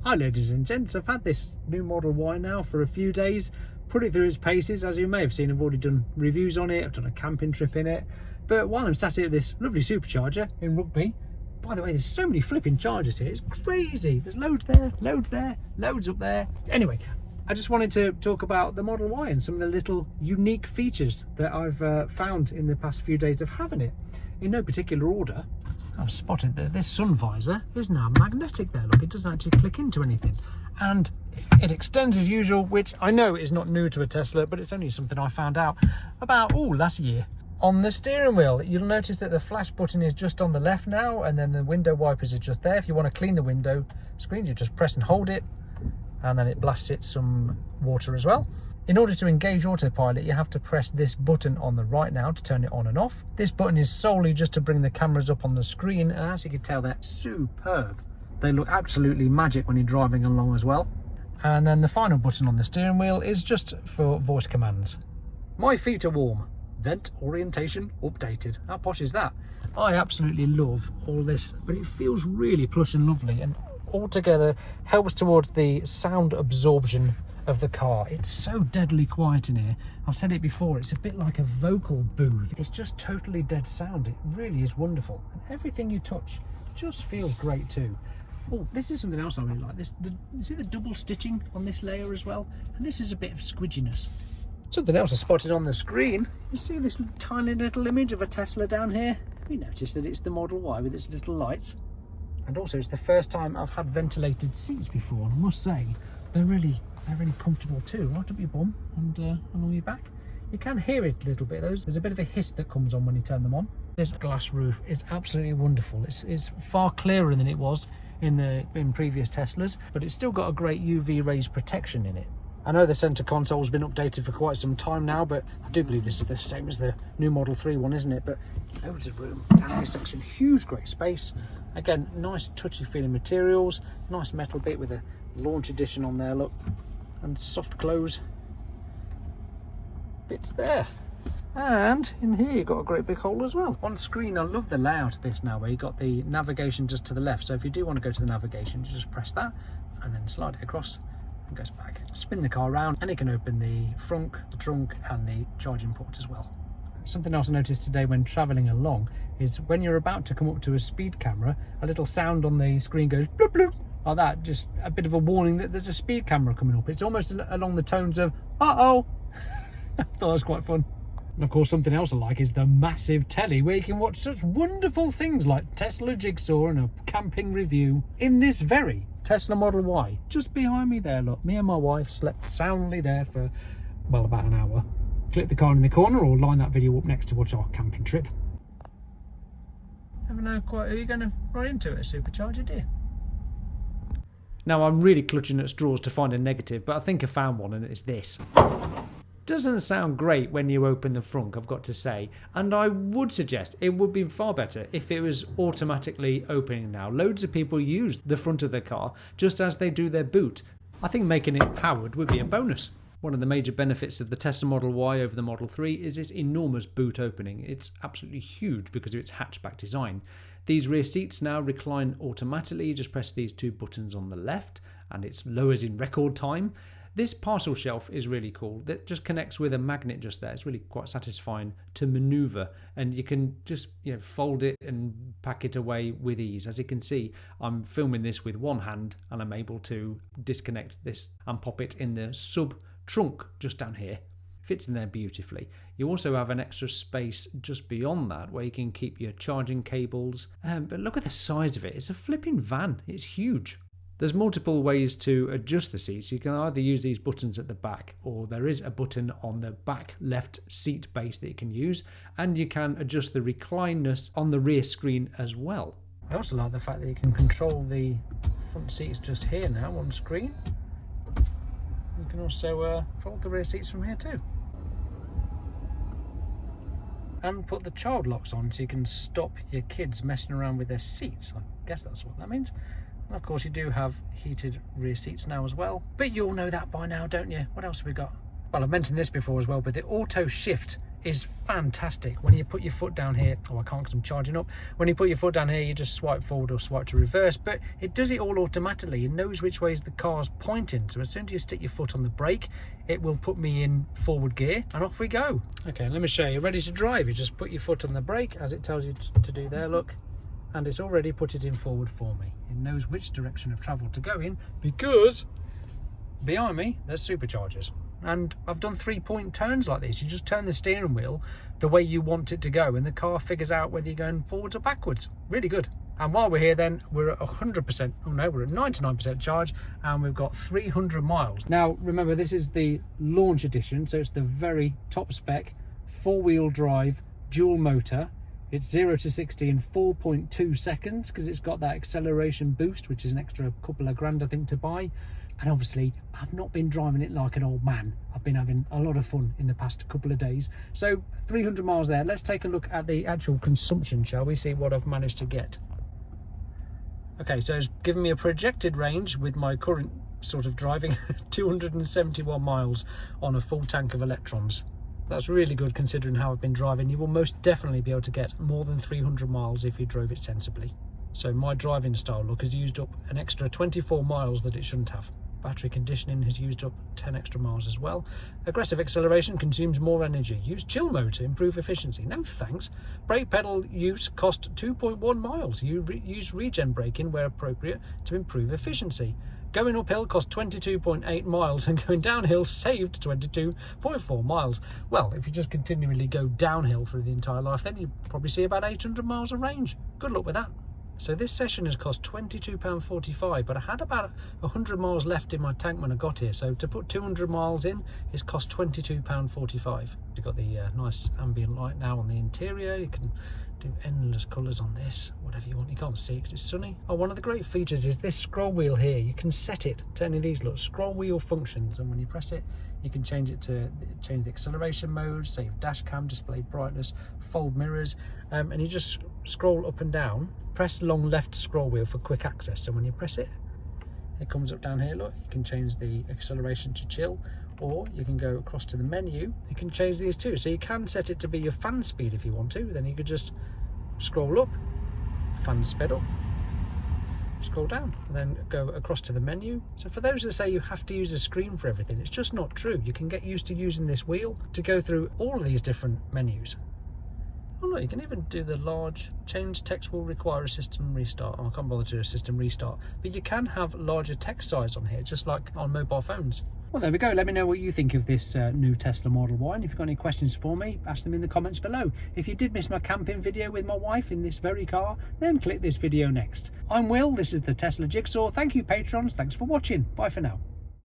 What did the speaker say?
Hi ladies and gents, I've had this new Model Y now for a few days, put it through its paces. As you may have seen, I've already done reviews on it, I've done a camping trip in it. But while I'm sat here at this lovely supercharger in Rugby, by the way, there's so many flipping chargers here, it's crazy. There's loads there, loads up there. Anyway, I just wanted to talk about the Model Y and some of the little unique features that I've found in the past few days of having it. In no particular order, I've spotted that this sun visor is now magnetic there. Look, it doesn't actually click into anything. And it extends as usual, which I know is not new to a Tesla, but it's only something I found out about, last year. On the steering wheel, you'll notice that the flash button is just on the left now, and then the window wipers are just there. If you want to clean the window screen, you just press and hold it, and then it blasts it some water as well. In order to engage autopilot, you have to press this button on the right now to turn it on and off. This button is solely just to bring the cameras up on the screen, and as you can tell, they're superb. They look absolutely magic when you're driving along as well. And then the final button on the steering wheel is just for voice commands. My feet are warm. Vent orientation updated. How posh is that? I absolutely love all this, but it feels really plush and lovely, and altogether helps towards the sound absorption of the car. It's so deadly quiet in here. I've said it before, it's a bit like a vocal booth. It's just totally dead sound. It really is wonderful, and everything you touch just feels great too. Oh, this is something else I really like. You see the double stitching on this layer as well, and this is a bit of squidginess. Something else I spotted on the screen, you see this tiny little image of a Tesla down here? Have you noticed that it's the Model Y with its little lights? And also it's the first time I've had ventilated seats before, and I must say they're really comfortable too, right up your bum and along your back. You can hear it a little bit, there's a bit of a hiss that comes on when you turn them on. This glass roof is absolutely wonderful. It's far clearer than it was in previous Teslas, but it's still got a great UV rays protection in it. I know the centre console has been updated for quite some time now, but I do believe this is the same as the new Model 3 one, isn't it? But loads of room down in this section, huge great space. Again, nice touchy feeling materials, nice metal bit with a launch edition on there, look, and soft close bits there. And in here you've got a great big hole as well. On screen, I love the layout of this now, where you've got the navigation just to the left. So if you do want to go to the navigation, you just press that and then slide it across and goes back. Spin the car around and it can open the front, the trunk and the charging port as well. Something else I noticed today when travelling along is when you're about to come up to a speed camera, a little sound on the screen goes bloop bloop like that, just a bit of a warning that there's a speed camera coming up. It's almost along the tones of uh-oh. I thought that was quite fun. And of course, something else I like is the massive telly, where you can watch such wonderful things like Tesla Jigsaw and a camping review in this very Tesla Model Y. Just behind me there, look. Me and my wife slept soundly there for, well, about an hour. Click the card in the corner or line that video up next to watch our camping trip. Never know quite who you're going to run into at a supercharger, do you? Now, I'm really clutching at straws to find a negative, but I think I found one, and it's this. Doesn't sound great when you open the front, I've got to say, and I would suggest it would be far better if it was automatically opening now. Loads of people use the front of their car just as they do their boot. I think making it powered would be a bonus. One of the major benefits of the Tesla Model Y over the Model 3 is its enormous boot opening. It's absolutely huge because of its hatchback design. These rear seats now recline automatically. You just press these two buttons on the left and it lowers in record time. This parcel shelf is really cool. That just connects with a magnet just there. It's really quite satisfying to maneuver, and you can just fold it and pack it away with ease. As you can see, I'm filming this with one hand and I'm able to disconnect this and pop it in the sub trunk just down here. Fits in there beautifully. You also have an extra space just beyond that where you can keep your charging cables. But look at the size of it. It's a flipping van. It's huge. There's multiple ways to adjust the seats. You can either use these buttons at the back, or there is a button on the back left seat base that you can use, and you can adjust the reclineness on the rear screen as well. I also like the fact that you can control the front seats just here now on screen. You can also fold the rear seats from here too. And put the child locks on so you can stop your kids messing around with their seats. I guess that's what that means. And of course you do have heated rear seats now as well, but you all know that by now, don't you? What else have we got? Well, I've mentioned this before as well, but the auto shift is fantastic. When you put your foot down here, oh I can't because I'm charging up. When you put your foot down here, you just swipe forward or swipe to reverse, but it does it all automatically. It knows which way the car's pointing, so as soon as you stick your foot on the brake, it will put me in forward gear and off we go. Okay, let me show you. Ready to drive, you just put your foot on the brake as it tells you to do there, look, and it's already put it in forward for me. It knows which direction of travel to go in because behind me there's superchargers. And I've done 3-point turns like this. You just turn the steering wheel the way you want it to go and the car figures out whether you're going forwards or backwards. Really good. And while we're here then, we're at 100%, oh no, we're at 99% charge and we've got 300 miles. Now remember, this is the launch edition, so it's the very top spec, 4-wheel drive, dual motor. It's 0 to 60 in 4.2 seconds because it's got that acceleration boost, which is an extra couple of grand I think to buy. And obviously I've not been driving it like an old man. I've been having a lot of fun in the past couple of days. So 300 miles there. Let's take a look at the actual consumption, shall we? See what I've managed to get. Okay, so it's given me a projected range with my current sort of driving 271 miles on a full tank of electrons. That's really good considering how I've been driving. You will most definitely be able to get more than 300 miles if you drove it sensibly. So my driving style look has used up an extra 24 miles that it shouldn't have. Battery conditioning has used up 10 extra miles as well. Aggressive acceleration consumes more energy. Use chill mode to improve efficiency. No thanks. Brake pedal use cost 2.1 miles. Use regen braking where appropriate to improve efficiency. Going uphill cost 22.8 miles and going downhill saved 22.4 miles. Well, if you just continually go downhill through the entire life, then you probably see about 800 miles of range. Good luck with that. So this session has cost £22.45, but I had about 100 miles left in my tank when I got here. So to put 200 miles in, it's cost £22.45. You've got the nice ambient light now on the interior. You can do endless colours on this, whatever you want. You can't see because it's sunny. Oh, one of the great features is this scroll wheel here. You can set it to any of these little scroll wheel functions, and when you press it, you can change it to change the acceleration mode, save dash cam, display brightness, fold mirrors, and you just scroll up and down. Press long left scroll wheel for quick access. So when you press it, it comes up down here. Look, you can change the acceleration to chill, or you can go across to the menu. You can change these too. So you can set it to be your fan speed if you want to. Then you could just scroll up, fan sped up, scroll down, and then go across to the menu. So for those that say you have to use a screen for everything, it's just not true. You can get used to using this wheel to go through all of these different menus. Oh no, you can even do the large change text will require a system restart. Oh, I can't bother to do a system restart, but you can have larger text size on here, just like on mobile phones. Well, there we go. Let me know what you think of this new Tesla Model Y, and if you've got any questions for me, ask them in the comments below. If you did miss my camping video with my wife in this very car, then click this video next. I'm Will, this is the Tesla Jigsaw. Thank you patrons, thanks for watching. Bye for now.